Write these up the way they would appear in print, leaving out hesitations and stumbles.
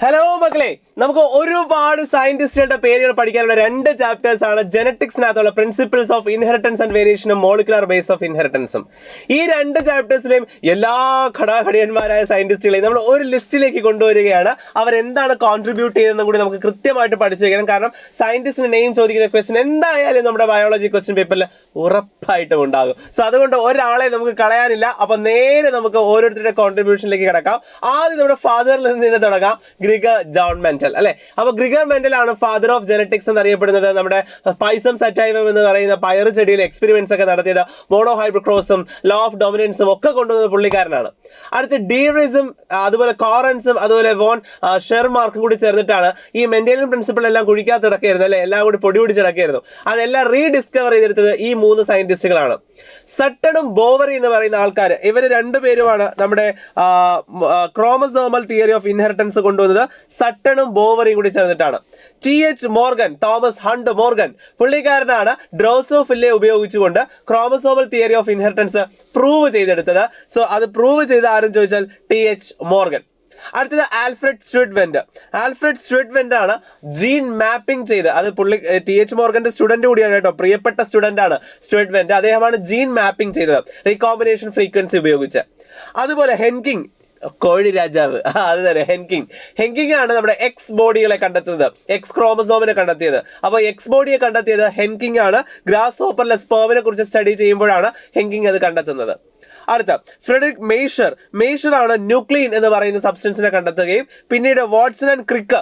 Hello മക്കളെ, നമുക്ക് ഒരുപാട് സയന്റിസ്റ്റുകളുടെ പേരുകൾ പഠിക്കാനുള്ള രണ്ട് ചാപ്റ്റേഴ്സ് ആണ് ജെനറ്റിക്സിനകത്തുള്ള പ്രിൻസിപ്പിൾസ് ഓഫ് ഇൻഹെറിറ്റൻസ് ആൻഡ് വേരിയേഷനും മോളിക്കുലർ ബേസ് ഓഫ് ഇൻഹെറിറ്റൻസും. ഈ രണ്ട് ചാപ്റ്റേഴ്സിലെയും എല്ലാ ഘടാഘടിയന്മാരായ സയന്റിസ്റ്റുകളെയും നമ്മൾ ഒരു ലിസ്റ്റിലേക്ക് കൊണ്ടുവരികയാണ്. അവരെന്താണ് കോൺട്രിബ്യൂട്ട് ചെയ്തതെന്നും കൂടി നമുക്ക് കൃത്യമായിട്ട് പഠിച്ചു വയ്ക്കണം. കാരണം സയന്റിസ്റ്റിന് നെയിം ചോദിക്കുന്ന ക്വസ്റ്റ്യൻ എന്തായാലും നമ്മുടെ ബയോളജി ക്വസ്റ്റ്യൻ പേപ്പറിൽ ഉറപ്പായിട്ടും ഉണ്ടാകും. സോ അതുകൊണ്ട് ഒരാളെ നമുക്ക് കളയാനില്ല. അപ്പം നേരെ നമുക്ക് ഓരോരുത്തരുടെ കോൺട്രിബ്യൂഷനിലേക്ക് കിടക്കാം. ആദ്യം നമ്മുടെ ഫാദറിൽ നിന്ന് തുടങ്ങാം, ഗ്രിഗർ ജോൺ മെന്റൽ അല്ലെ. അപ്പൊ ഗ്രിഗർ മെന്റൽ ആണ് ഫാദർ ഓഫ് ജെനറ്റിക്സ് എന്നറിയപ്പെടുന്നത്. നമ്മുടെ പൈസം സറ്റൈവം എന്ന് പറയുന്ന പയർ ചെടിയിൽ എക്സ്പെരിമെന്റ്സ് ഒക്കെ നടത്തിയത്, മോണോഹൈബ്രിക്രോസും ലോ ഓഫ് ഡൊമിനൻസും ഒക്കെ കൊണ്ടുവന്നത് പുള്ളിക്കാരനാണ്. അടുത്ത് ഡീറിസും അതുപോലെ കോറൻസും അതുപോലെ വോൺ ഷെർമാർക്കും കൂടി ചേർന്നിട്ടാണ് ഈ മെന്റലിയൻ പ്രിൻസിപ്പിൾ എല്ലാം കുഴിക്കാത്ത കിടക്കായിരുന്നു അല്ലെ, എല്ലാം കൂടി പൊടി പിടിച്ച് കിടക്കായിരുന്നു. അതെല്ലാം റീഡിസ്കവർ ചെയ്തെടുത്തത് ഈ മൂന്ന് സയന്റിസ്റ്റുകളാണ്. സട്ടണും ബോവറി എന്ന് പറയുന്ന ആൾക്കാർ, ഇവർ രണ്ടുപേരുമാണ് നമ്മുടെ ക്രോമസോമൽ തിയറി ഓഫ് ഇൻഹെറിറ്റൻസ് കൊണ്ടുവന്നത്. സട്ടണും ബോവറിയും കൂടി ചേർന്നിട്ടാണ്. TH Morgan, Thomas Hunt Morgan, പുള്ളിക്കാരനാണ് ഡ്രോസോഫില്ലെ ഉപയോഗിച്ചുകൊണ്ട് chromosomal theory of inheritance prove ചെയ്തെടുത്തത്. സോ അത് പ്രൂവ് ചെയ്ത ആരും ചോദിച്ചാൽ TH മോർഗൻ. അടുത്തത് ആൽഫ്രഡ് സ്റ്റുഡ്വെന്റ്. ആൽഫ്രഡ് സ്റ്റുഡ്വെന്റ് ആണ് ജീൻ മാപ്പിംഗ് ചെയ്ത്, അത് പുള്ളി TH മോർഗന്റെ സ്റ്റുഡന്റ് കൂടിയാണ് കേട്ടോ, പ്രിയപ്പെട്ട സ്റ്റുഡന്റ് ആണ് സ്റ്റുഡ്വെന്റ്. അദ്ദേഹമാണ് ജീൻ മാപ്പിംഗ് ചെയ്തത് റീകോമ്പിനേഷൻ ഫ്രീക്വൻസി ഉപയോഗിച്ച്. അതുപോലെ ഹെൻകിങ്, കോഴി രാജാവ്, അത് തന്നെ ഹെൻകിങ് ആണ് നമ്മുടെ എക്സ് ബോഡികളെ കണ്ടെത്തുന്നത്, എക്സ് ക്രോമസോമിനെ കണ്ടെത്തിയത്. അപ്പോൾ എക്സ് ബോഡിയെ കണ്ടെത്തിയത് ഹെൻകിങ് ആണ്. ഗ്രാസ് ഹോപ്പറിലെ സ്പേമിനെ കുറിച്ച് സ്റ്റഡി ചെയ്യുമ്പോഴാണ് ഹെൻകിങ് അത് കണ്ടെത്തുന്നത്. അടുത്ത ഫ്രെഡറിക് മെയ്ഷർ ആണ് ന്യൂക്ലിൻ എന്ന് പറയുന്ന സബ്സ്റ്റൻസിനെ കണ്ടെത്തുകയും പിന്നീട് വാട്സൺ ആൻഡ് ക്രിക്ക്,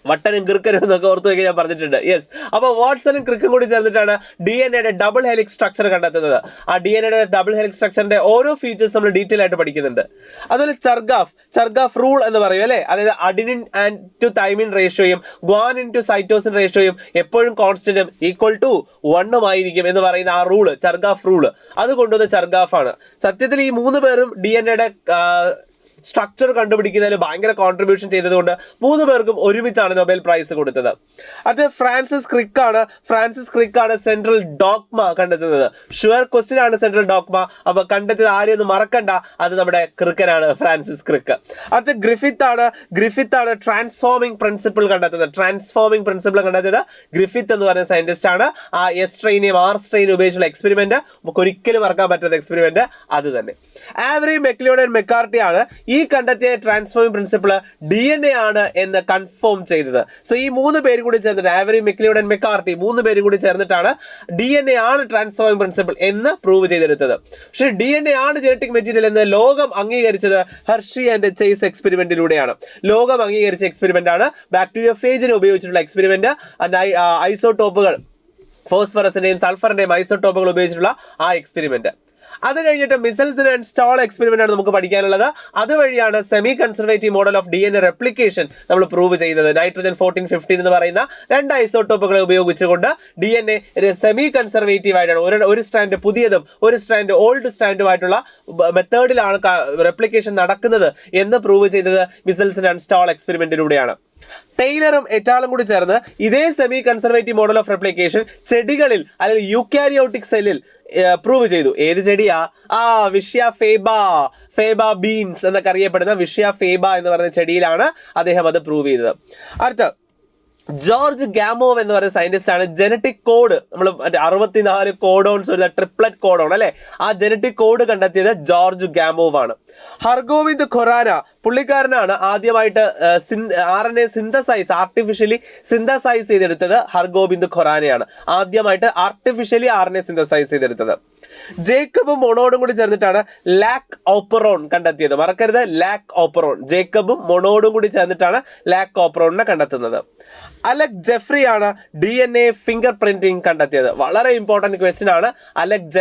വട്ടനും ക്രിക്കനും എന്നൊക്കെ ഓർത്ത് വയ്ക്കാൻ ഞാൻ പറഞ്ഞിട്ടുണ്ട്. യെസ്, അപ്പോൾ വാട്സണും ക്രിക്കും കൂടി ചേർന്നിട്ടാണ് DNA ഡബിൾ ഹെലിക്സ് സ്ട്രക്ചർ കണ്ടെത്തുന്നത്. ആ DNA ഡബിൾ ഹെലിക്സ് സ്ട്രക്ചറിന്റെ ഓരോ ഫീച്ചേഴ്സ് നമ്മൾ ഡീറ്റെയിൽ ആയിട്ട് പഠിക്കുന്നുണ്ട്. അതുപോലെ ചർഗാഫ് റൂൾ എന്ന് പറയും അല്ലേ, അതായത് അഡിനിൻ ആൻഡ് ടു തൈമിൻ റേഷ്യോയും ഗ്വാനിൻ ടു സൈറ്റോസിൻ റേഷ്യോയും എപ്പോഴും കോൺസ്റ്റന്റും =1 ആയിരിക്കും എന്ന് പറയുന്ന ആ റൂള്, ചർഗാഫ് റൂള്, അത് കൊണ്ടുവന്ന ചർഗാഫാണ്. സത്യത്തിൽ ഈ മൂന്ന് പേരും DNA സ്ട്രക്ചർ കണ്ടുപിടിക്കുന്നതിൽ ഭയങ്കര കോൺട്രിബ്യൂഷൻ ചെയ്തതുകൊണ്ട് മൂന്ന് പേർക്കും ഒരുമിച്ചാണ് നൊബേൽ പ്രൈസ് കൊടുത്തത്. അത് ഫ്രാൻസിസ് ക്രിക്ക് ആണ് സെൻട്രൽ ഡോഗ്മ കണ്ടെത്തുന്നത്. ഷുവർ ക്വസ്റ്റ്യൻ ആണ് സെൻട്രൽ ഡോഗ്മ. അപ്പൊ കണ്ടെത്തിയത് ആരെയൊന്നും മറക്കണ്ട, അത് നമ്മുടെ ക്രിക്കനാണ്, ഫ്രാൻസിസ് ക്രിക്ക്. അടുത്ത ഗ്രിഫിത്ത് ആണ് ട്രാൻസ്ഫോമിംഗ് പ്രിൻസിപ്പിൾ കണ്ടെത്തുന്നത്. ഗ്രിഫിത്ത് എന്ന് പറയുന്ന സയന്റിസ്റ്റ് ആണ്. ആ എസ് ട്രെയിനെയും ആർ സ്ട്രെയിനും ഉപയോഗിച്ചുള്ള എക്സ്പെരിമെന്റ്, നമുക്ക് ഒരിക്കലും മറക്കാൻ പറ്റാത്ത എക്സ്പെരിമെന്റ് അത് തന്നെ. ആവറി മെക്ലിയോഡ് ആൻഡ് മെക്കാർട്ടി ആണ് ഈ കണ്ടെത്തിയ ട്രാൻസ്ഫോമിംഗ് പ്രിൻസിപ്പിൾ DNA ആണ് എന്ന് കൺഫേം ചെയ്തത്. സോ ഈ മൂന്ന് പേരും കൂടി ചേർന്നിട്ട്, ആവറി മെക്ലിയോഡ് ആൻഡ് മെക്കാർട്ടി, മൂന്ന് പേരും കൂടി ചേർന്നിട്ടാണ് DNA ആണ് ട്രാൻസ്ഫോമിംഗ് പ്രിൻസിപ്പിൾ എന്ന് പ്രൂവ് ചെയ്തെടുത്തത്. പക്ഷേ DNA ആണ് ജനറ്റിക് മെറ്റീരിയൽ എന്ന് ലോകം അംഗീകരിച്ചത് ഹെർഷി ആൻഡ് ചേസ് എക്സ്പെരിമെന്റിലൂടെയാണ്. ലോകം അംഗീകരിച്ച എക്സ്പെരിമെന്റ് ആണ്. ബാക്ടീരിയോഫേജിനെ ഉപയോഗിച്ചിട്ടുള്ള എക്സ്പെരിമെന്റ്, ഐസോടോപ്പുകൾ, ഫോസ്ഫറസിന്റെയും സൾഫറിന്റെയും ഐസോടോപ്പുകൾ ഉപയോഗിച്ചിട്ടുള്ള ആ എക്സ്പെരിമെന്റ്. അത് കഴിഞ്ഞിട്ട് മിസൽസൺ ആൻഡ് സ്റ്റാൾ എക്സ്പെരിമെന്റ് ആണ് നമുക്ക് പഠിക്കാനുള്ളത്. അതുവഴിയാണ് semi conservative model of DNA replication നമ്മൾ പ്രൂവ് ചെയ്യുന്നത്. നൈട്രജൻ 14, 15 എന്ന് പറയുന്ന രണ്ട് ഐസോട്ടോപ്പുകളെ ഉപയോഗിച്ചുകൊണ്ട് DNA സെമി കൺസർവേറ്റീവ് ആയിട്ടാണ്, ഒരു സ്ട്രാൻഡ് പുതിയതും ഒരു സ്ട്രാൻഡ് ഓൾഡ് സ്ട്രാൻഡുമായിട്ടുള്ള മെത്തേഡിലാണ് റെപ്ലിക്കേഷൻ നടക്കുന്നത് എന്ന് പ്രൂവ് ചെയ്തത് മിസൽസൺ ആൻഡ് സ്റ്റാൾ എക്സ്പെരിമെന്റിലൂടെയാണ്. ടെയ്ലറും എറ്റാളും കൂടി ചേർന്ന് ഇതേ semi conservative model of replication ചെടികളിൽ അല്ലെങ്കിൽ യൂക്കാരിയോട്ടിക് സെല്ലിൽ പ്രൂവ് ചെയ്തു. ഏത് ചെടിയാ? വിഷ്യ ഫേബ ബീൻസ് എന്നൊക്കെ അറിയപ്പെടുന്ന വിഷ്യ ഫേബ എന്ന് പറയുന്ന ചെടിയിലാണ് അദ്ദേഹം അത് പ്രൂവ് ചെയ്തത്. അടുത്ത ജോർജ് ഗാമോവ് എന്ന് പറയുന്ന സയന്റിസ്റ്റ് ആണ് ജനറ്റിക് കോഡ്, നമ്മൾ 64 കോഡോൺസ് വരുന്ന ട്രിപ്ലറ്റ് കോഡോൺ അല്ലെ, ആ ജനറ്റിക് കോഡ് കണ്ടെത്തിയത് ജോർജ് ഗാമോവ് ആണ്. ഹർഗോവിന്ദ് ഖൊറാന, പുള്ളിക്കാരനാണ് ആദ്യമായിട്ട് RNA ആർട്ടിഫിഷ്യലി സിന്തസൈസ് ചെയ്തെടുത്തത്. ഹർഗോവിന്ദ് ഖൊറാനയാണ് ആദ്യമായിട്ട് ആർട്ടിഫിഷ്യലി RNA സിന്തസൈസ് ചെയ്തെടുത്തത്. ജേക്കബും മൊണോഡും കൂടി ചേർന്നിട്ടാണ് ലാക് ഓപ്പറോൺ കണ്ടെത്തിയത്. മറക്കരുത്, ലാക് ഓപ്പറോൺ. ജേക്കബും മൊണോഡും കൂടി ചേർന്നിട്ടാണ് ലാക് ഓപ്പറോണിനെ കണ്ടെത്തുന്നത്. അലക് ജെഫ്രി ആണ് DNA ഫിംഗർ പ്രിന്റിംഗ് കണ്ടെത്തിയത്. വളരെ ഇമ്പോർട്ടൻറ്റ് ക്വസ്റ്റ്യൻ ആണ്. അലക്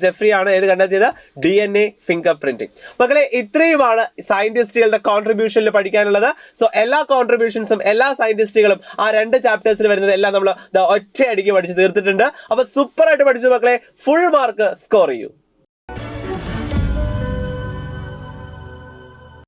ജെഫ്രി ആണ് ഏത് കണ്ടെത്തിയത്? DNA finger printing. മക്കളെ, ഇത്രയുമാണ് സയന്റിസ്റ്റുകളുടെ കോൺട്രിബ്യൂഷനിൽ പഠിക്കാനുള്ളത്. സോ എല്ലാ കോൺട്രിബ്യൂഷൻസും എല്ലാ സയന്റിസ്റ്റുകളും ആ രണ്ട് ചാപ്റ്റേഴ്സിൽ വരുന്നത് എല്ലാം നമ്മൾ ഒറ്റയടിക്ക് പഠിച്ച് തീർത്തിട്ടുണ്ട്. അപ്പോൾ സൂപ്പറായിട്ട് പഠിച്ചു മക്കളെ, ഫുൾ മാർക്ക് സ്കോർ ചെയ്യൂ.